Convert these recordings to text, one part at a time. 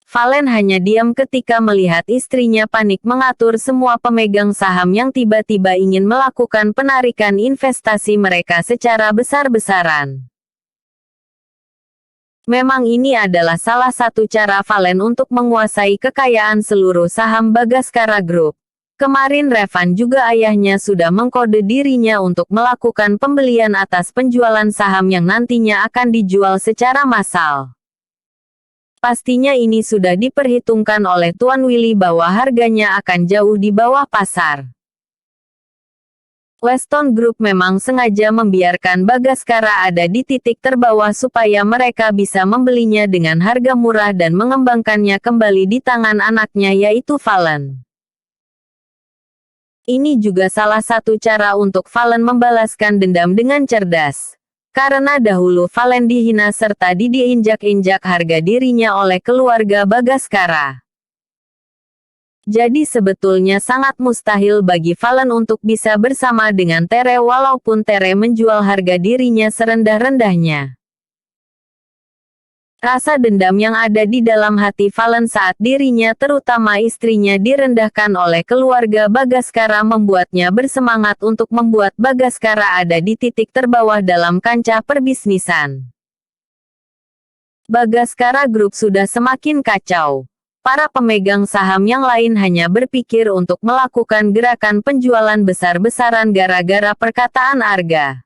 Valen hanya diam ketika melihat istrinya panik mengatur semua pemegang saham yang tiba-tiba ingin melakukan penarikan investasi mereka secara besar-besaran. Memang ini adalah salah satu cara Valen untuk menguasai kekayaan seluruh saham Bagaskara Group. Kemarin Revan juga ayahnya sudah mengkode dirinya untuk melakukan pembelian atas penjualan saham yang nantinya akan dijual secara massal. Pastinya ini sudah diperhitungkan oleh Tuan Willy bahwa harganya akan jauh di bawah pasar. Weston Group memang sengaja membiarkan Bagaskara ada di titik terbawah supaya mereka bisa membelinya dengan harga murah dan mengembangkannya kembali di tangan anaknya yaitu Valen. Ini juga salah satu cara untuk Valen membalaskan dendam dengan cerdas. Karena dahulu Valen dihina serta diinjak-injak harga dirinya oleh keluarga Bagaskara. Jadi sebetulnya sangat mustahil bagi Valen untuk bisa bersama dengan Tere walaupun Tere menjual harga dirinya serendah-rendahnya. Rasa dendam yang ada di dalam hati Valen saat dirinya terutama istrinya direndahkan oleh keluarga Bagaskara membuatnya bersemangat untuk membuat Bagaskara ada di titik terbawah dalam kancah perbisnisan. Bagaskara Group sudah semakin kacau. Para pemegang saham yang lain hanya berpikir untuk melakukan gerakan penjualan besar-besaran gara-gara perkataan Arga.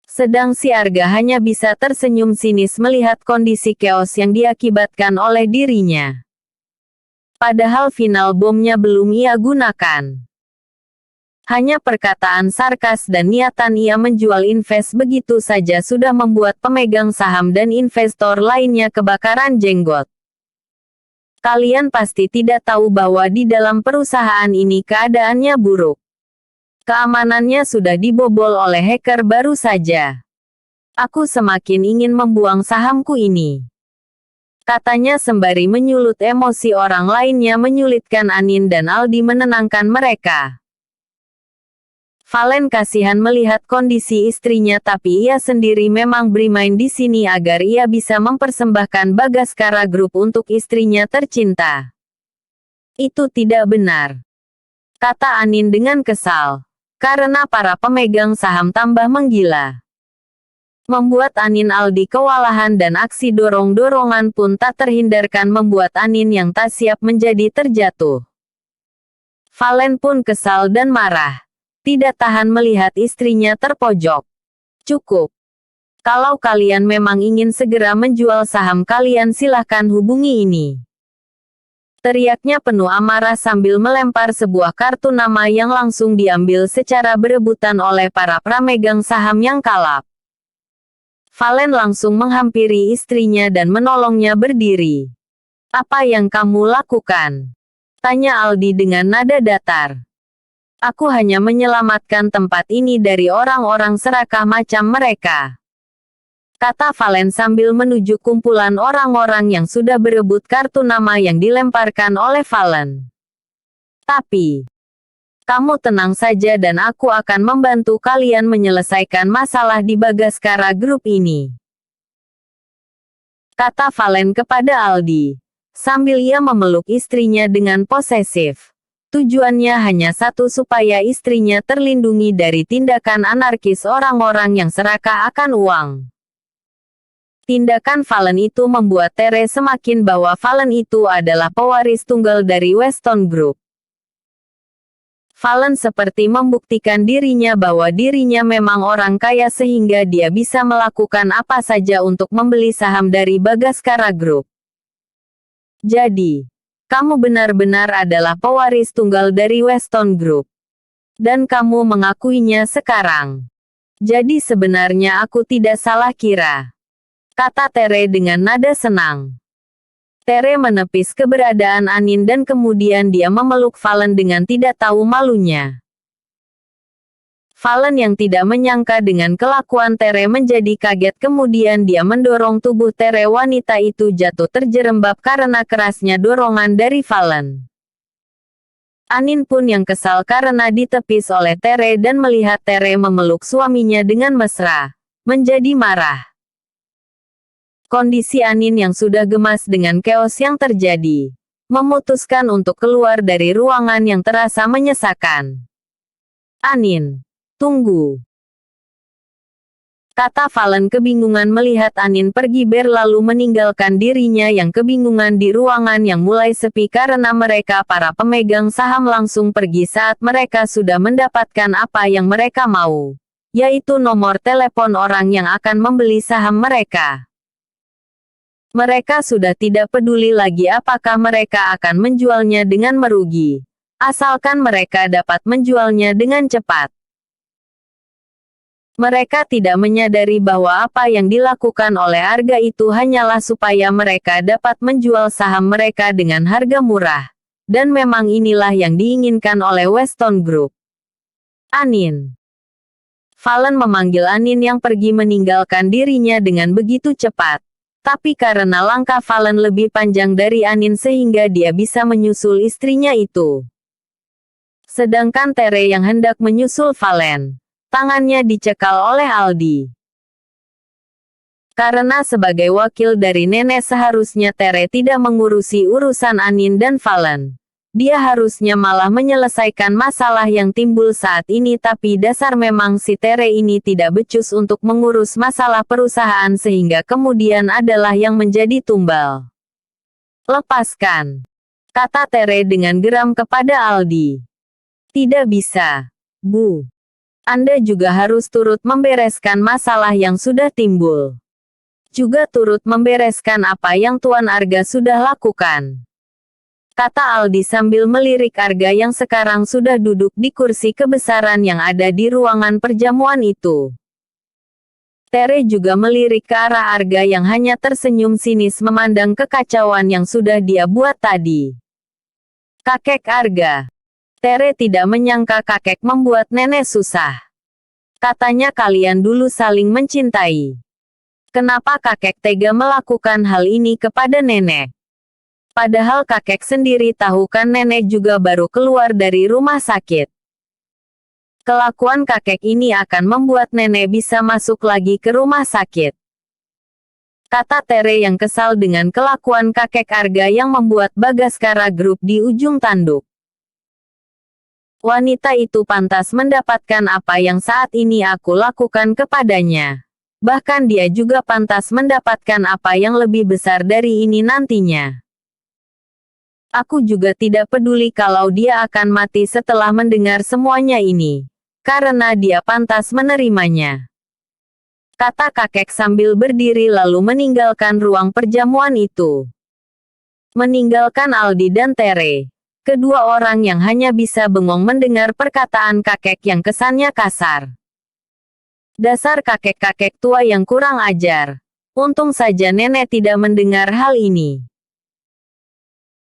Sedang si Arga hanya bisa tersenyum sinis melihat kondisi keos yang diakibatkan oleh dirinya. Padahal final bomnya belum ia gunakan. Hanya perkataan sarkas dan niatan ia menjual invest begitu saja sudah membuat pemegang saham dan investor lainnya kebakaran jenggot. Kalian pasti tidak tahu bahwa di dalam perusahaan ini keadaannya buruk. Keamanannya sudah dibobol oleh hacker baru saja. Aku semakin ingin membuang sahamku ini. Katanya sembari menyulut emosi orang lainnya menyulitkan Anin dan Aldi menenangkan mereka. Valen kasihan melihat kondisi istrinya tapi ia sendiri memang bermain di sini agar ia bisa mempersembahkan Bagaskara Group untuk istrinya tercinta. Itu tidak benar, kata Anin dengan kesal. Karena para pemegang saham tambah menggila. Membuat Anin Aldi kewalahan dan aksi dorong-dorongan pun tak terhindarkan membuat Anin yang tak siap menjadi terjatuh. Valen pun kesal dan marah. Tidak tahan melihat istrinya terpojok. Cukup. Kalau kalian memang ingin segera menjual saham kalian silahkan hubungi ini. Teriaknya penuh amarah sambil melempar sebuah kartu nama yang langsung diambil secara berebutan oleh para pemegang saham yang kalap. Valen langsung menghampiri istrinya dan menolongnya berdiri. Apa yang kamu lakukan? Tanya Aldi dengan nada datar. Aku hanya menyelamatkan tempat ini dari orang-orang serakah macam mereka, kata Valen sambil menuju kumpulan orang-orang yang sudah berebut kartu nama yang dilemparkan oleh Valen. Tapi, kamu tenang saja dan aku akan membantu kalian menyelesaikan masalah di Bagaskara Group ini, kata Valen kepada Aldi, sambil ia memeluk istrinya dengan posesif. Tujuannya hanya satu supaya istrinya terlindungi dari tindakan anarkis orang-orang yang serakah akan uang. Tindakan Valen itu membuat Tere semakin bahwa Valen itu adalah pewaris tunggal dari Weston Group. Valen seperti membuktikan dirinya bahwa dirinya memang orang kaya sehingga dia bisa melakukan apa saja untuk membeli saham dari Bagaskara Group. Jadi, kamu benar-benar adalah pewaris tunggal dari Weston Group. Dan kamu mengakuinya sekarang. Jadi sebenarnya aku tidak salah kira, kata Tere dengan nada senang. Tere menepis keberadaan Anin dan kemudian dia memeluk Valen dengan tidak tahu malunya. Valen yang tidak menyangka dengan kelakuan Tere menjadi kaget kemudian dia mendorong tubuh Tere wanita itu jatuh terjerembab karena kerasnya dorongan dari Valen. Anin pun yang kesal karena ditepis oleh Tere dan melihat Tere memeluk suaminya dengan mesra, menjadi marah. Kondisi Anin yang sudah gemas dengan chaos yang terjadi, memutuskan untuk keluar dari ruangan yang terasa menyesakan. Anin, tunggu. Kata Valen kebingungan melihat Anin pergi berlalu meninggalkan dirinya yang kebingungan di ruangan yang mulai sepi karena mereka para pemegang saham langsung pergi saat mereka sudah mendapatkan apa yang mereka mau, yaitu nomor telepon orang yang akan membeli saham mereka. Mereka sudah tidak peduli lagi apakah mereka akan menjualnya dengan merugi, asalkan mereka dapat menjualnya dengan cepat. Mereka tidak menyadari bahwa apa yang dilakukan oleh Arga itu hanyalah supaya mereka dapat menjual saham mereka dengan harga murah. Dan memang inilah yang diinginkan oleh Weston Group. Anin. Valen memanggil Anin yang pergi meninggalkan dirinya dengan begitu cepat. Tapi karena langkah Valen lebih panjang dari Anin sehingga dia bisa menyusul istrinya itu. Sedangkan Tere yang hendak menyusul Valen, tangannya dicekal oleh Aldi. Karena sebagai wakil dari nenek seharusnya Tere tidak mengurusi urusan Anin dan Valen. Dia harusnya malah menyelesaikan masalah yang timbul saat ini, tapi dasar memang si Tere ini tidak becus untuk mengurus masalah perusahaan sehingga kemudian adalah yang menjadi tumbal. Lepaskan, kata Tere dengan geram kepada Aldi. Tidak bisa, Bu. Anda juga harus turut membereskan masalah yang sudah timbul. Juga turut membereskan apa yang Tuan Arga sudah lakukan. Kata Aldi sambil melirik Arga yang sekarang sudah duduk di kursi kebesaran yang ada di ruangan perjamuan itu. Tere juga melirik ke arah Arga yang hanya tersenyum sinis memandang kekacauan yang sudah dia buat tadi. Kakek Arga. Tere tidak menyangka kakek membuat nenek susah. Katanya kalian dulu saling mencintai. Kenapa kakek tega melakukan hal ini kepada nenek? Padahal kakek sendiri tahu kan nenek juga baru keluar dari rumah sakit. Kelakuan kakek ini akan membuat nenek bisa masuk lagi ke rumah sakit. Kata Tere yang kesal dengan kelakuan kakek Arga yang membuat Bagaskara Group di ujung tanduk. Wanita itu pantas mendapatkan apa yang saat ini aku lakukan kepadanya. Bahkan dia juga pantas mendapatkan apa yang lebih besar dari ini nantinya. Aku juga tidak peduli kalau dia akan mati setelah mendengar semuanya ini. Karena dia pantas menerimanya. Kata kakek sambil berdiri lalu meninggalkan ruang perjamuan itu. Meninggalkan Aldi dan Tere. Kedua orang yang hanya bisa bengong mendengar perkataan kakek yang kesannya kasar. Dasar kakek-kakek tua yang kurang ajar. Untung saja nenek tidak mendengar hal ini.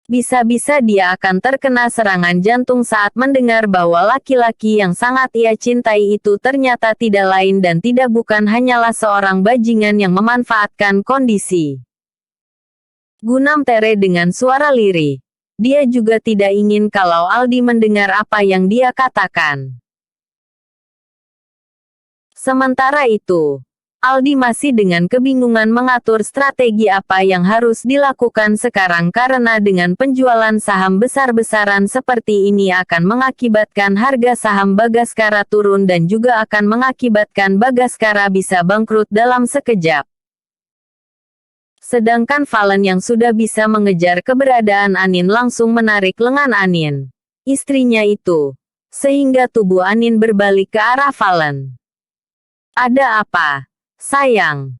Bisa-bisa dia akan terkena serangan jantung saat mendengar bahwa laki-laki yang sangat ia cintai itu ternyata tidak lain dan tidak bukan hanyalah seorang bajingan yang memanfaatkan kondisi. Gunam Tere dengan suara lirih. Dia juga tidak ingin kalau Aldi mendengar apa yang dia katakan. Sementara itu, Aldi masih dengan kebingungan mengatur strategi apa yang harus dilakukan sekarang karena dengan penjualan saham besar-besaran seperti ini akan mengakibatkan harga saham Bagaskara turun dan juga akan mengakibatkan Bagaskara bisa bangkrut dalam sekejap. Sedangkan Valen yang sudah bisa mengejar keberadaan Anin langsung menarik lengan Anin, istrinya itu, sehingga tubuh Anin berbalik ke arah Valen. Ada apa? Sayang,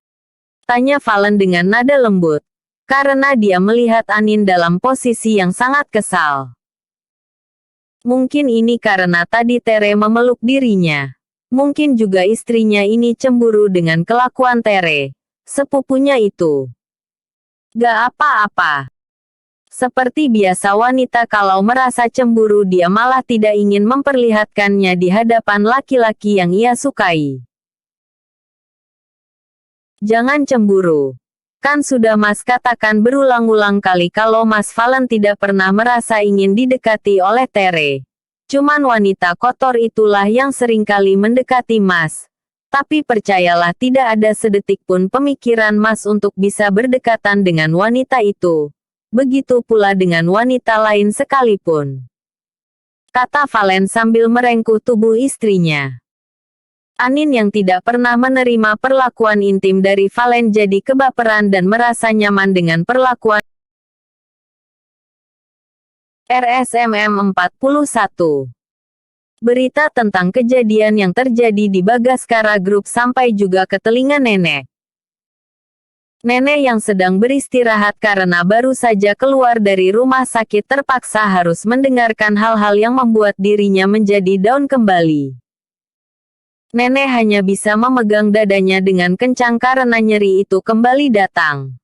tanya Valen dengan nada lembut, karena dia melihat Anin dalam posisi yang sangat kesal. Mungkin ini karena tadi Tere memeluk dirinya. Mungkin juga istrinya ini cemburu dengan kelakuan Tere, sepupunya itu. Gak apa-apa. Seperti biasa wanita kalau merasa cemburu dia malah tidak ingin memperlihatkannya di hadapan laki-laki yang ia sukai. Jangan cemburu. Kan sudah Mas katakan berulang-ulang kali kalau Mas Valen tidak pernah merasa ingin didekati oleh Tere. Cuman wanita kotor itulah yang seringkali mendekati Mas. Tapi percayalah tidak ada sedetik pun pemikiran Mas untuk bisa berdekatan dengan wanita itu. Begitu pula dengan wanita lain sekalipun. Kata Valen sambil merengkuh tubuh istrinya. Anin yang tidak pernah menerima perlakuan intim dari Valen jadi kebaperan dan merasa nyaman dengan perlakuan RSMM 41. Berita tentang kejadian yang terjadi di Bagaskara Group sampai juga ke telinga nenek. Nenek yang sedang beristirahat karena baru saja keluar dari rumah sakit terpaksa harus mendengarkan hal-hal yang membuat dirinya menjadi down kembali. Nenek hanya bisa memegang dadanya dengan kencang karena nyeri itu kembali datang.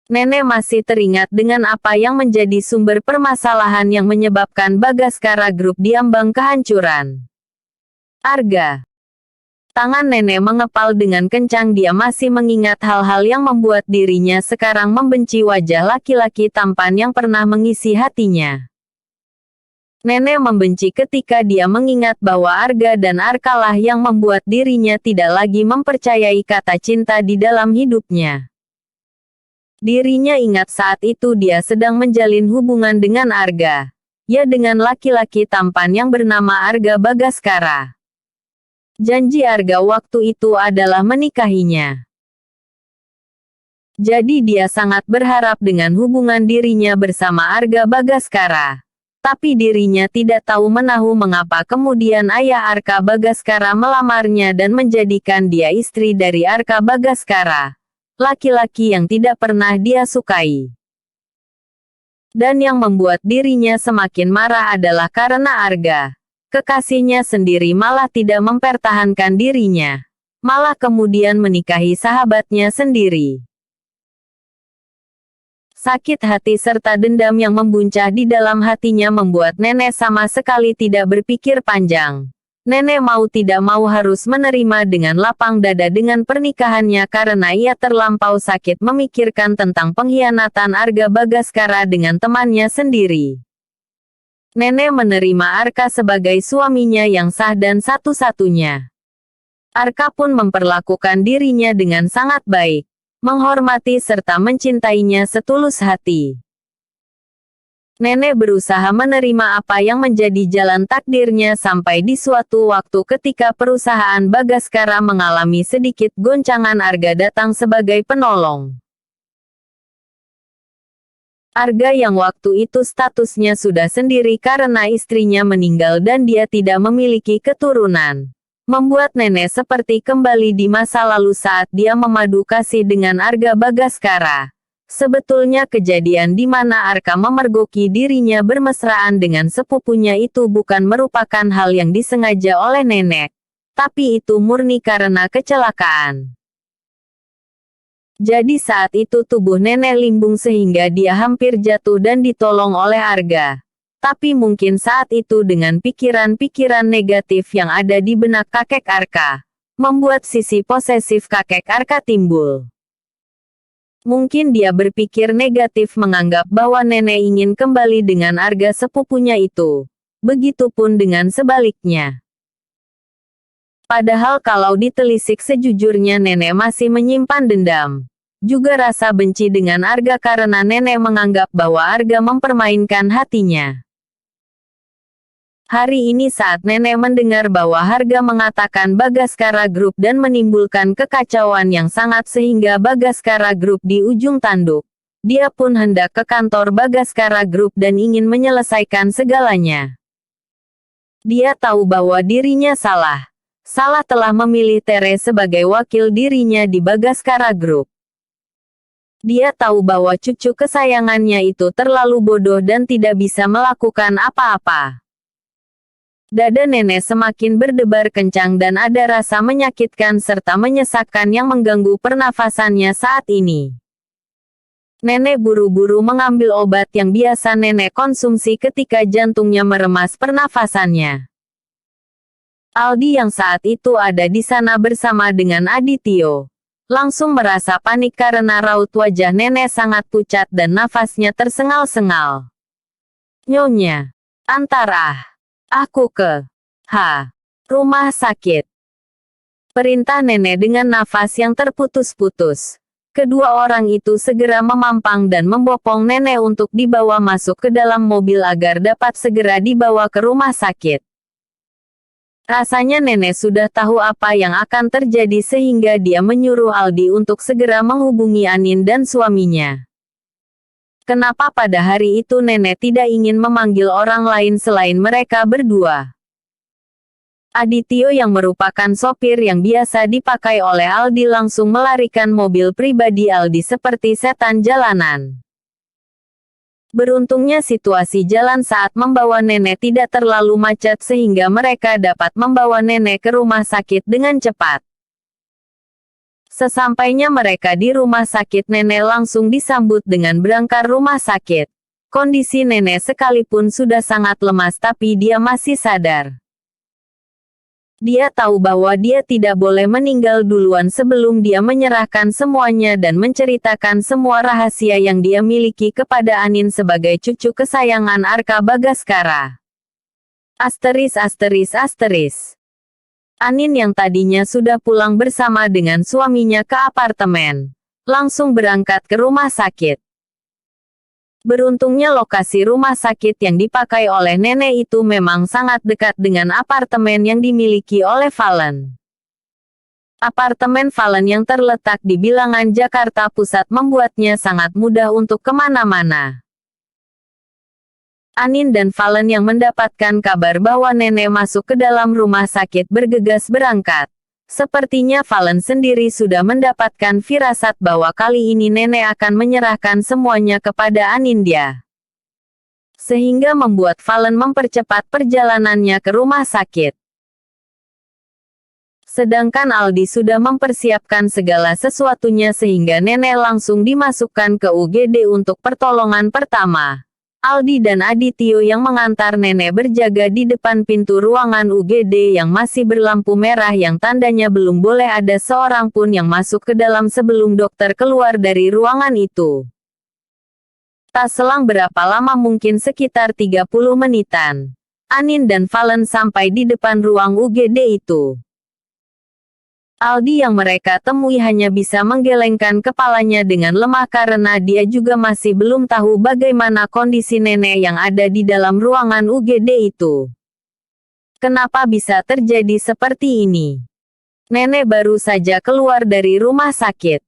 Nenek masih teringat dengan apa yang menjadi sumber permasalahan yang menyebabkan Bagaskara Group diambang kehancuran. Arga. Tangan nenek mengepal dengan kencang, dia masih mengingat hal-hal yang membuat dirinya sekarang membenci wajah laki-laki tampan yang pernah mengisi hatinya. Nenek membenci ketika dia mengingat bahwa Arga dan Arkalah yang membuat dirinya tidak lagi mempercayai kata cinta di dalam hidupnya. Dirinya ingat saat itu dia sedang menjalin hubungan dengan Arga. Ya, dengan laki-laki tampan yang bernama Arga Bagaskara. Janji Arga waktu itu adalah menikahinya. Jadi dia sangat berharap dengan hubungan dirinya bersama Arga Bagaskara. Tapi dirinya tidak tahu menahu mengapa kemudian ayah Arka Bagaskara melamarnya dan menjadikan dia istri dari Arka Bagaskara. Laki-laki yang tidak pernah dia sukai. Dan yang membuat dirinya semakin marah adalah karena Arga, kekasihnya sendiri, malah tidak mempertahankan dirinya. Malah kemudian menikahi sahabatnya sendiri. Sakit hati serta dendam yang membuncah di dalam hatinya membuat nenek sama sekali tidak berpikir panjang. Nenek mau tidak mau harus menerima dengan lapang dada dengan pernikahannya karena ia terlampau sakit memikirkan tentang pengkhianatan Arga Bagaskara dengan temannya sendiri. Nenek menerima Arka sebagai suaminya yang sah dan satu-satunya. Arka pun memperlakukan dirinya dengan sangat baik, menghormati serta mencintainya setulus hati. Nenek berusaha menerima apa yang menjadi jalan takdirnya sampai di suatu waktu ketika perusahaan Bagaskara mengalami sedikit goncangan, Arga datang sebagai penolong. Arga yang waktu itu statusnya sudah sendiri karena istrinya meninggal dan dia tidak memiliki keturunan. Membuat nenek seperti kembali di masa lalu saat dia memadu kasih dengan Arga Bagaskara. Sebetulnya kejadian di mana Arka memergoki dirinya bermesraan dengan sepupunya itu bukan merupakan hal yang disengaja oleh nenek. Tapi itu murni karena kecelakaan. Jadi saat itu tubuh nenek limbung sehingga dia hampir jatuh dan ditolong oleh Arga. Tapi mungkin saat itu dengan pikiran-pikiran negatif yang ada di benak kakek Arka, membuat sisi posesif kakek Arka timbul. Mungkin dia berpikir negatif menganggap bahwa nenek ingin kembali dengan Arga sepupunya itu. Begitupun dengan sebaliknya. Padahal kalau ditelisik sejujurnya nenek masih menyimpan dendam. Juga rasa benci dengan Arga karena nenek menganggap bahwa Arga mempermainkan hatinya. Hari ini saat nenek mendengar bahwa Arga mengatakan Bagaskara Group dan menimbulkan kekacauan yang sangat sehingga Bagaskara Group di ujung tanduk. Dia pun hendak ke kantor Bagaskara Group dan ingin menyelesaikan segalanya. Dia tahu bahwa dirinya salah. Salah telah memilih Tere sebagai wakil dirinya di Bagaskara Group. Dia tahu bahwa cucu kesayangannya itu terlalu bodoh dan tidak bisa melakukan apa-apa. Dada nenek semakin berdebar kencang dan ada rasa menyakitkan serta menyesakkan yang mengganggu pernafasannya saat ini. Nenek buru-buru mengambil obat yang biasa nenek konsumsi ketika jantungnya meremas pernafasannya. Aldi yang saat itu ada di sana bersama dengan Adityo, langsung merasa panik karena raut wajah nenek sangat pucat dan nafasnya tersengal-sengal. Nyonya, antar aku ke rumah sakit. Perintah nenek dengan nafas yang terputus-putus. Kedua orang itu segera memampang dan membopong nenek untuk dibawa masuk ke dalam mobil agar dapat segera dibawa ke rumah sakit. Rasanya nenek sudah tahu apa yang akan terjadi sehingga dia menyuruh Aldi untuk segera menghubungi Anin dan suaminya. Kenapa pada hari itu nenek tidak ingin memanggil orang lain selain mereka berdua? Adityo yang merupakan sopir yang biasa dipakai oleh Aldi langsung melarikan mobil pribadi Aldi seperti setan jalanan. Beruntungnya situasi jalan saat membawa nenek tidak terlalu macet sehingga mereka dapat membawa nenek ke rumah sakit dengan cepat. Sesampainya mereka di rumah sakit, nenek langsung disambut dengan berangkar rumah sakit. Kondisi nenek sekalipun sudah sangat lemas tapi dia masih sadar. Dia tahu bahwa dia tidak boleh meninggal duluan sebelum dia menyerahkan semuanya dan menceritakan semua rahasia yang dia miliki kepada Anin sebagai cucu kesayangan Arka Bagaskara. Asteris. Anin yang tadinya sudah pulang bersama dengan suaminya ke apartemen, langsung berangkat ke rumah sakit. Beruntungnya lokasi rumah sakit yang dipakai oleh nenek itu memang sangat dekat dengan apartemen yang dimiliki oleh Valen. Apartemen Valen yang terletak di Bilangan, Jakarta Pusat membuatnya sangat mudah untuk kemana-mana. Anin dan Valen yang mendapatkan kabar bahwa nenek masuk ke dalam rumah sakit bergegas berangkat. Sepertinya Valen sendiri sudah mendapatkan firasat bahwa kali ini nenek akan menyerahkan semuanya kepada Anindya. Sehingga membuat Valen mempercepat perjalanannya ke rumah sakit. Sedangkan Aldi sudah mempersiapkan segala sesuatunya sehingga nenek langsung dimasukkan ke UGD untuk pertolongan pertama. Aldi dan Adityo yang mengantar nenek berjaga di depan pintu ruangan UGD yang masih berlampu merah yang tandanya belum boleh ada seorang pun yang masuk ke dalam sebelum dokter keluar dari ruangan itu. Tak selang berapa lama, mungkin sekitar 30 menitan, Anin dan Valen sampai di depan ruang UGD itu. Aldi yang mereka temui hanya bisa menggelengkan kepalanya dengan lemah karena dia juga masih belum tahu bagaimana kondisi nenek yang ada di dalam ruangan UGD itu. Kenapa bisa terjadi seperti ini? Nenek baru saja keluar dari rumah sakit.